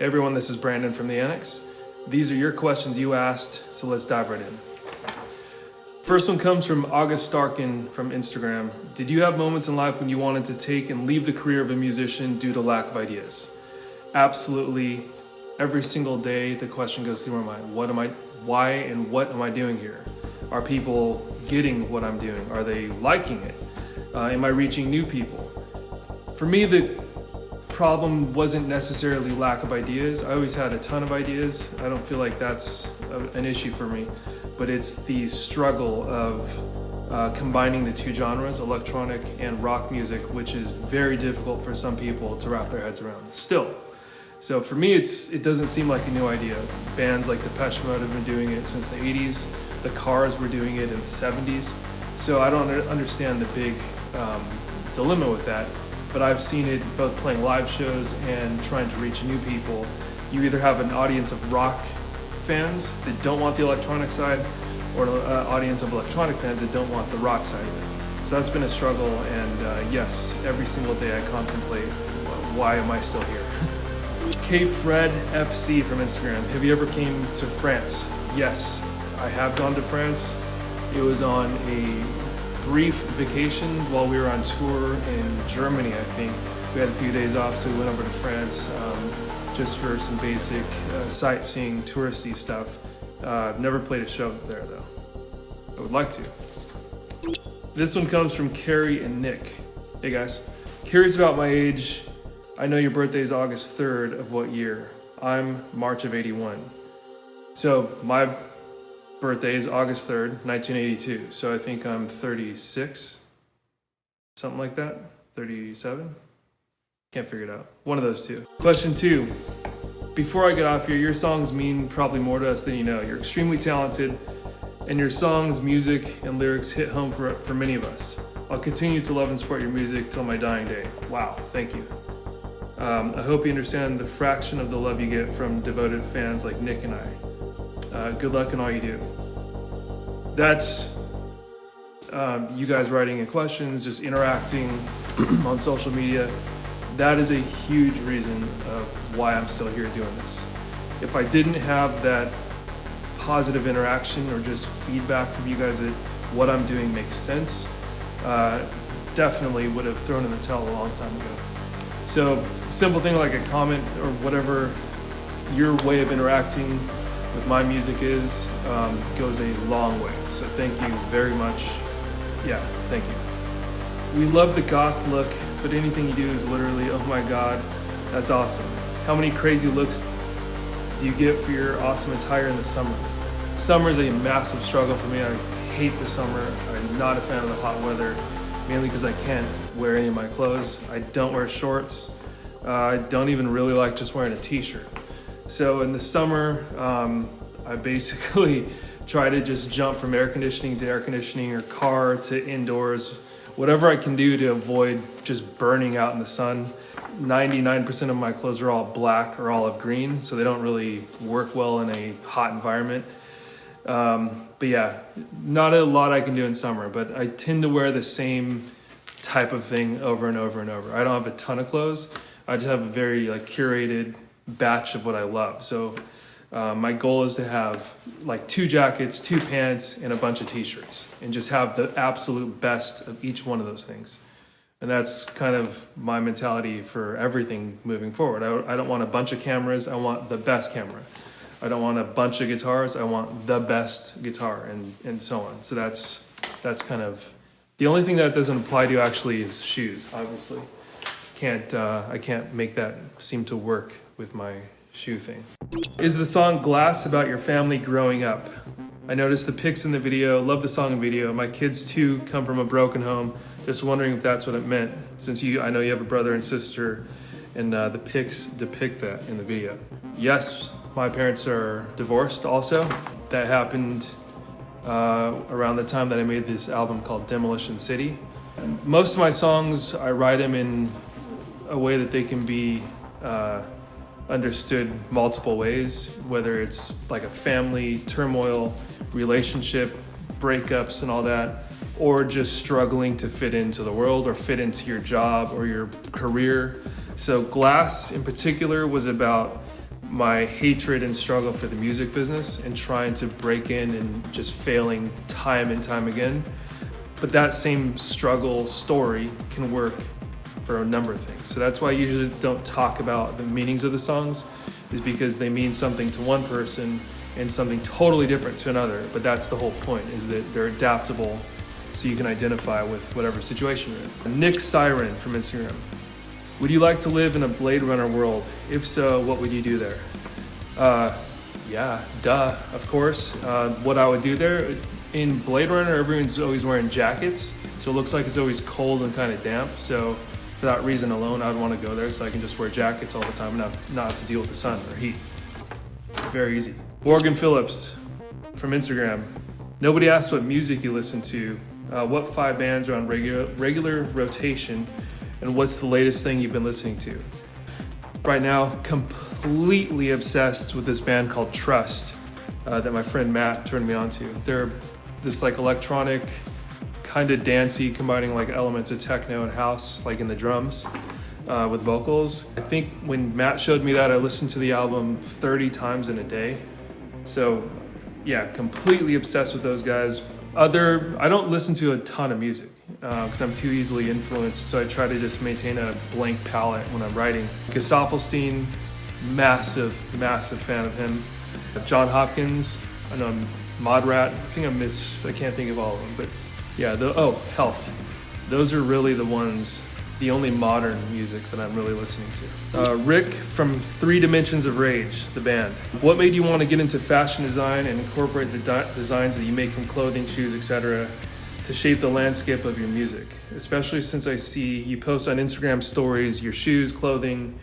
Hey everyone, this is Brandon from the Anix. These are your questions you asked, so let's dive right in. First one comes from Arkin from Instagram. Did you have moments in life when you wanted to take and leave the career of a musician due to lack of ideas? Absolutely. Every single day the question goes through my mind. Why and what am I doing here? Are people getting what I'm doing? Are they liking it? Am I reaching new people? For me, the problem wasn't necessarily lack of ideas. I always had a ton of ideas. I don't feel like that's an issue for me, but it's the struggle of combining the two genres, electronic and rock music, which is very difficult for some people to wrap their heads around still. So for me, it doesn't seem like a new idea. Bands like Depeche Mode have been doing it since the 80s. The Cars were doing it in the 70s. So I don't understand the big dilemma with that. But I've seen it both playing live shows and trying to reach new people. You either have an audience of rock fans that don't want the electronic side, or an audience of electronic fans that don't want the rock side of it. So that's been a struggle, and yes, every single day I contemplate, why am I still here? Fred FC from Instagram. Have you ever came to France? Yes, I have gone to France. It was on a brief vacation while we were on tour in Germany, I think. We had a few days off, so we went over to France just for some basic sightseeing, touristy stuff. Never played a show there though. I would like to. This one comes from Carrie and Nick. Hey guys. Curious about my age. I know your birthday is August 3rd of what year? I'm March of 81. So my birthday is August 3rd, 1982. So I think I'm 36, something like that. 37? Can't figure it out. One of those two. Question 2. Before I get off here, your songs mean probably more to us than you know. You're extremely talented, and your songs, music, and lyrics hit home for many of us. I'll continue to love and support your music till my dying day. Wow, thank you. I hope you understand the fraction of the love you get from devoted fans like Nick and I. Good luck in all you do. That's you guys writing in questions, just interacting on social media. That is a huge reason of why I'm still here doing this. If I didn't have that positive interaction or just feedback from you guys that what I'm doing makes sense, definitely would have thrown in the towel a long time ago. So simple thing like a comment or whatever your way of interacting with my music is, goes a long way. So thank you very much. Yeah, thank you. We love the goth look, but anything you do is literally, oh my God, that's awesome. How many crazy looks do you get for your awesome attire in the summer? Summer is a massive struggle for me. I hate the summer. I'm not a fan of the hot weather, mainly because I can't wear any of my clothes. I don't wear shorts. I don't even really like just wearing a t-shirt. So in the summer, I basically try to just jump from air conditioning to air conditioning or car to indoors, whatever I can do to avoid just burning out in the sun. 99% of my clothes are all black or olive green, so they don't really work well in a hot environment. But yeah, not a lot I can do in summer, but I tend to wear the same type of thing over and over and over. I don't have a ton of clothes. I just have a very curated batch of what I love. So my goal is to have 2 jackets, 2 pants, and a bunch of t-shirts, and just have the absolute best of each one of those things. And that's kind of my mentality for everything moving forward. I don't want a bunch of cameras. I want the best camera. I don't want a bunch of guitars. I want the best guitar, and so on. So that's kind of the only thing that doesn't apply to actually is shoes. Obviously, I can't make that seem to work with my shoe thing. Is the song Glass about your family growing up? I noticed the pics in the video. Love the song and video. My kids too come from a broken home. Just wondering if that's what it meant, since I know you have a brother and sister, and the pics depict that in the video. Yes, my parents are divorced also. That happened around the time that I made this album called Demolition City. Most of my songs, I write them in a way that they can be understood multiple ways, whether it's like a family turmoil, relationship, breakups and all that, or just struggling to fit into the world or fit into your job or your career. So Glass in particular was about my hatred and struggle for the music business and trying to break in and just failing time and time again. But that same struggle story can work for a number of things. So that's why I usually don't talk about the meanings of the songs, is because they mean something to one person and something totally different to another. But that's the whole point, is that they're adaptable so you can identify with whatever situation you're in. Nick Siren from Instagram. Would you like to live in a Blade Runner world? If so, what would you do there? Yeah, duh, of course. What I would do there, in Blade Runner, everyone's always wearing jackets, so it looks like it's always cold and kind of damp. So for that reason alone, I'd want to go there so I can just wear jackets all the time and not have to deal with the sun or heat. Very easy. Morgan Phillips from Instagram. Nobody asked what music you listen to. What 5 bands are on regular rotation, and what's the latest thing you've been listening to? Right now, completely obsessed with this band called Trust that my friend Matt turned me on to. They're this like electronic, kind of dancey, combining like elements of techno and house, like in the drums, with vocals. I think when Matt showed me that, I listened to the album 30 times in a day. So yeah, completely obsessed with those guys. I don't listen to a ton of music because I'm too easily influenced, so I try to just maintain a blank palette when I'm writing. Gesaffelstein, massive fan of him. John Hopkins, I know Modrat, I can't think of all of them, but yeah, Health. Those are really the only modern music that I'm really listening to. Rick from 3 Dimensions of Rage, the band. What made you want to get into fashion design and incorporate the designs that you make from clothing, shoes, etc. to shape the landscape of your music? Especially since I see you post on Instagram stories your shoes, clothing,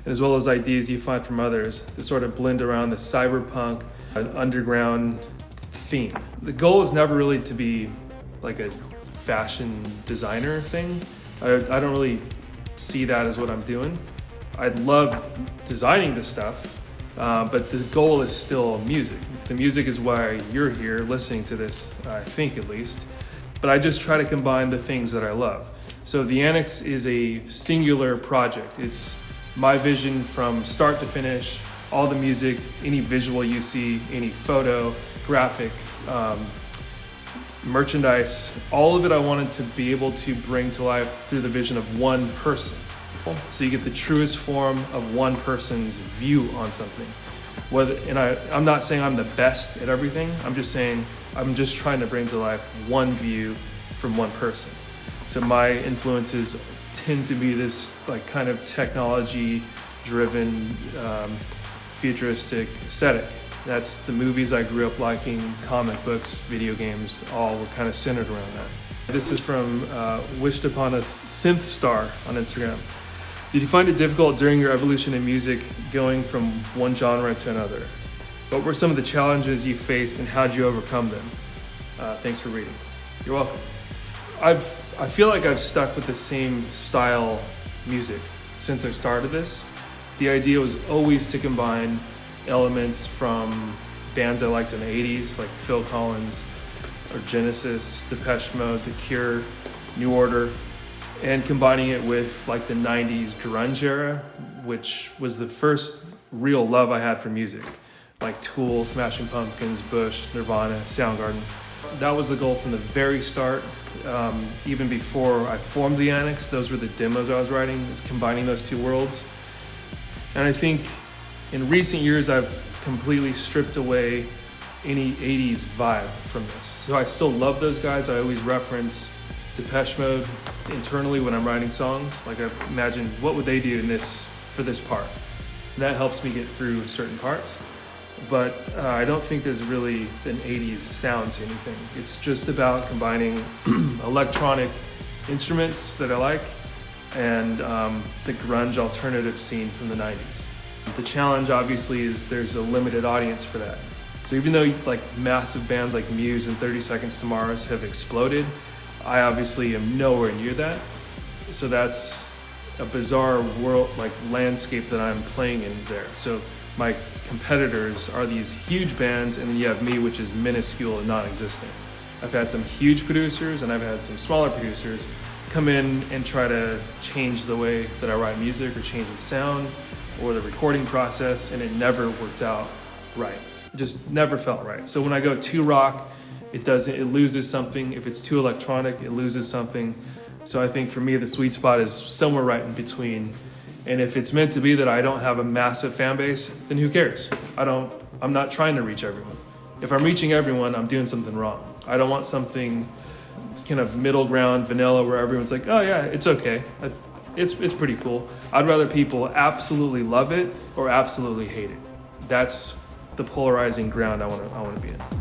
as well as ideas you find from others that sort of blend around the cyberpunk, underground theme. The goal is never really to be like a fashion designer thing. I don't really see that as what I'm doing. I love designing this stuff, but the goal is still music. The music is why you're here listening to this, I think at least. But I just try to combine the things that I love. So the Anix is a singular project. It's my vision from start to finish, all the music, any visual you see, any photo, graphic, merchandise, all of it I wanted to be able to bring to life through the vision of one person. So you get the truest form of one person's view on something. I'm not saying I'm the best at everything, I'm just saying I'm just trying to bring to life one view from one person. So my influences tend to be this like kind of technology driven, futuristic aesthetic. That's the movies I grew up liking, comic books, video games, all were kind of centered around that. This is from Wished Upon a Synth Star on Instagram. Did you find it difficult during your evolution in music going from one genre to another? What were some of the challenges you faced and how did you overcome them? Thanks for reading. You're welcome. I feel like I've stuck with the same style music since I started this. The idea was always to combine elements from bands I liked in the 80s, like Phil Collins or Genesis, Depeche Mode, The Cure, New Order, and combining it with like the 90s grunge era, which was the first real love I had for music, like Tool, Smashing Pumpkins, Bush, Nirvana, Soundgarden. That was the goal from the very start. Even before I formed the Anix, those were the demos I was writing, is combining those two worlds. And I think in recent years, I've completely stripped away any 80s vibe from this. So I still love those guys. I always reference Depeche Mode internally when I'm writing songs. Like I imagine, what would they do in this for this part? And that helps me get through certain parts. But I don't think there's really an 80s sound to anything. It's just about combining electronic instruments that I like and the grunge alternative scene from the 90s. The challenge obviously is there's a limited audience for that. So even though like massive bands like Muse and 30 Seconds to Mars have exploded, I obviously am nowhere near that. So that's a bizarre world, like landscape that I'm playing in there. So my competitors are these huge bands, and then you have me, which is minuscule and non-existent. I've had some huge producers and I've had some smaller producers come in and try to change the way that I write music or change the sound or the recording process, and it never worked out right. It just never felt right. So when I go too rock, it loses something. If it's too electronic, it loses something. So I think for me, the sweet spot is somewhere right in between. And if it's meant to be that I don't have a massive fan base, then who cares? I'm not trying to reach everyone. If I'm reaching everyone, I'm doing something wrong. I don't want something kind of middle ground, vanilla, where everyone's like, oh yeah, it's okay. It's pretty cool. I'd rather people absolutely love it or absolutely hate it. That's the polarizing ground I want to be in.